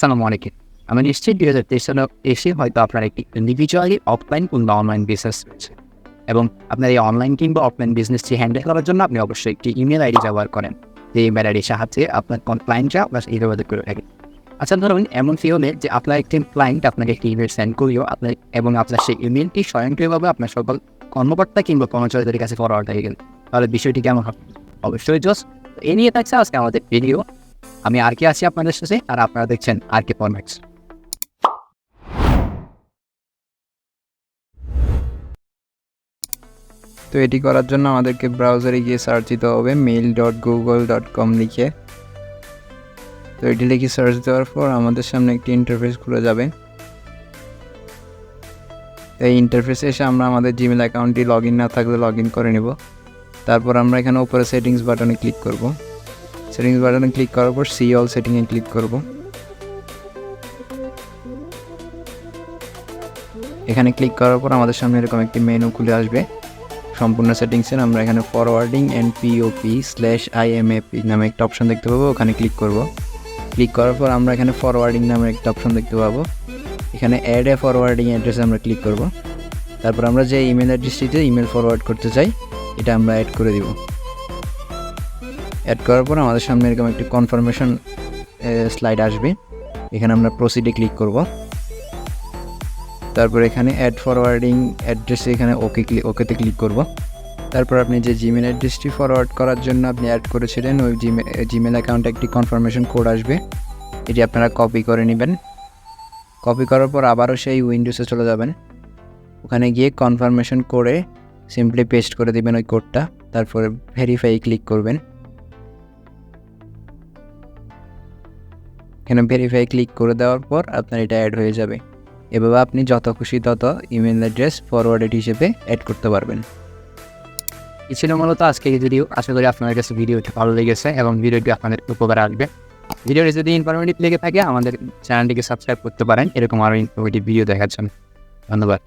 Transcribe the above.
সালামু আলাইকুম। আমি নিশ্চিত ২০২৩ সালে এসে হয়তো আপনার একটি ইন্ডিভিজুয়ালি অফলাইন কিংবা অনলাইন বিজনেস রয়েছে এবং আপনার এই অনলাইন কিংবা অফলাইন বিজনেসটি হ্যান্ডেল করার জন্য আপনি অবশ্যই একটি ইমেল আইডি ব্যবহার করেন। যে ইমেল আইডির সাহায্যে আপনার ক্লায়েন্টরা আপনার সাথে যোগাযোগ করে থাকে। আচ্ছা ধরুন এমন কি হলে যে আপনার একটি ক্লায়েন্ট আপনাকে একটি ইমেল সেন্ড করিও আপনার সেই ইমেলটি স্বয়ংক্রিয়ভাবে আপনার সকল কর্মকর্তা কিংবা কর্মচারীদের কাছে ফরওয়ার্ড হয়ে গেল। তাহলে বিষয়টি কেমন হবে? অবশ্যই জোস। এ নিয়ে থাকছে আজকে আমাদের ভিডিও। আমি আর কে আছি আপনাদের সাথে, আর আপনারা দেখছেন আর কে ফরম্যাক্স। তো এটি করার জন্য আমাদেরকে ব্রাউজারে গিয়ে সার্চ দিতে হবে mail.google.com লিখে। তো এটি লিখে সার্চ দেওয়ার পর আমাদের সামনে একটি ইন্টারফেস খুলে যাবে। এই ইন্টারফেসে এসে আমরা আমাদের জিমেল অ্যাকাউন্টটি লগ ইন না থাকলে লগ ইন করে নেব। তারপর আমরা এখানে উপরে সেটিংস বাটনে ক্লিক করব। সেটিংস বাটনে ক্লিক করার পর সি অল সেটিংয়ে ক্লিক করব। এখানে ক্লিক করার পর আমাদের সামনে এরকম একটি মেনু খুলে আসবে সম্পূর্ণ সেটিংসের। আমরা এখানে ফরওয়ার্ডিং অ্যান্ড POP/IMAP নামে একটা অপশন দেখতে পাবো, ওখানে ক্লিক করব। ক্লিক করার পর আমরা এখানে ফরওয়ার্ডিং নামে একটা অপশন দেখতে পাবো, এখানে অ্যাড এ ফরওয়ার্ডিং অ্যাড্রেসে আমরা ক্লিক করব। তারপর আমরা যে ইমেল অ্যাড্রেসটিতে ইমেল ফরওয়ার্ড করতে চাই এটা আমরা অ্যাড করে দিব। অ্যাড করার পর আমাদের সামনে এরকম একটি কনফার্মেশন স্লাইড আসবে, এখানে আমরা প্রসিডে ক্লিক করব। তারপর এখানে অ্যাড ফরওয়ার্ডিং অ্যাড্রেসে এখানে ওকেতে ক্লিক করব। তারপর আপনি যে জিমেল অ্যাড্রেসটি ফরওয়ার্ড করার জন্য আপনি অ্যাড করেছিলেন ওই জিমেল অ্যাকাউন্টে একটি কনফার্মেশন কোড আসবে, এটি আপনারা কপি করে নেবেন। কপি করার পর আবারও সেই উইন্ডোজে চলে যাবেন, ওখানে গিয়ে কনফার্মেশন করে সিম্পলি পেস্ট করে দেবেন ওই কোডটা। তারপরে ভেরিফাই ক্লিক করবেন। এখানে ভেরিফাই ক্লিক করে দেওয়ার পর আপনার এটা অ্যাড হয়ে যাবে। এভাবে আপনি যত খুশি তত ইমেল অ্যাড্রেস ফরওয়ার্ডেড হিসেবে অ্যাড করতে পারবেন। এই ছিল মূলত আজকে এই ভিডিও। আশা করি আপনাদের কাছে ভিডিওটি ভালো লেগেছে এবং ভিডিওটি আপনাদের উপকারে আসবে। ভিডিওটি যদি ইনফরমেটিভ লেগে থাকে আমাদের চ্যানেলটিকে সাবস্ক্রাইব করতে পারেন এরকম আরও ইনফরমেটিভ ভিডিও দেখার জন্য। ধন্যবাদ।